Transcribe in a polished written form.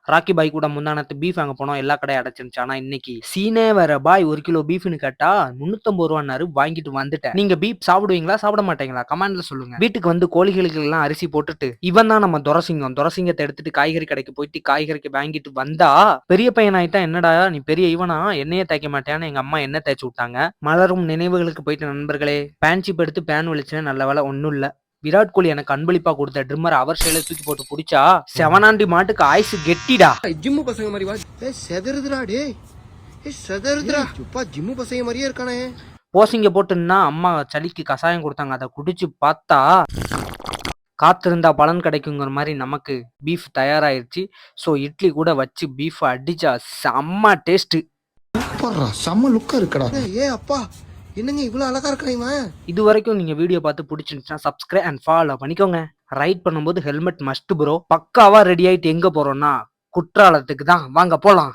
ராக்கி பாய் கூட முந்தானத்து பீஃப் வாங்க போனோம். எல்லா கடையும் அடைச்சிருந்துச்சு. ஆனா இன்னைக்கு சீனே வேற. பாய் 1 கிலோ பீஃப்னு கேட்டா 350 ரூபான்னாரு. வாங்கிட்டு வந்துட்டேன். நீங்க பீஃப் சாப்பிடுவீங்களா சாப்பிட மாட்டீங்களா கமெண்ட்ல சொல்லுங்க. வீட்டுக்கு வந்து கோழிகளுக்கு எல்லாம் அரிசி போட்டுட்டு இவன் தான் நம்ம துரசிங்கம். துரசிங்கத்தை எடுத்துட்டு காய்கறி கடைக்கு போயிட்டு காய்கறிக்கு வாங்கிட்டு வந்தா பெரிய பையன் ஆயிட்டா என்னடா நீ பெரிய இவனா எண்ணெயே தேய்க்க மாட்டேன்னு எங்க அம்மா எண்ணெய் தேய்ச்சி விட்டாங்க. மலரும் நினைவுகளுக்கு போயிட்டு நண்பர்களே. பேன்சிப் எடுத்து பேன் வலிச்சேன். நல்ல வேலை ஒன்னும் இல்ல. விராட் கோலி எனக்கு அன்பளிப்பா கொடுத்த ட்ரிம்மர் அவர் சைடுல தூக்கி போட்டு புடிச்சா செவனாண்டி மாட்டுக்கு ஆயுசு கெட்டிடா. ஜிம்மு பசங்க மாதிரி வா. செதறுதுடா டேய். செதறுதுடா. சுப்பா ஜிம்மு பசங்க மாதிரியே இருக்கானே. போசிங்க போட்டுன்னா அம்மா சளிக்கு கசாயம் கொடுத்தாங்க. அதை குடிச்சு பார்த்தா காத்திருந்தா பலன் கிடைக்குங்கிற மாதிரி நமக்கு பீஃப் தயாராயிருச்சு. ஸோ இட்லி கூட வச்சு பீஃப் அடிச்சா செம்ம டேஸ்ட். செம்ம லுக்கா இருக்கடா. ஏ அப்பா என்னங்க இவ்வளவு அழகா இருக்கிறீங்க. இது வரைக்கும் நீங்க வீடியோ பார்த்து பிடிச்சிருந்துச்சுன்னா சப்ஸ்கிரைப் அண்ட் ஃபாலோ பண்ணிக்கோங்க. ரைட் பண்ணும்போது ஹெல்மெட் மஸ்ட் ப்ரோ. பக்காவா ரெடி ஆயிட்டு எங்க போறோம்னா குற்றாலத்துக்கு தான். வாங்க போலாம்.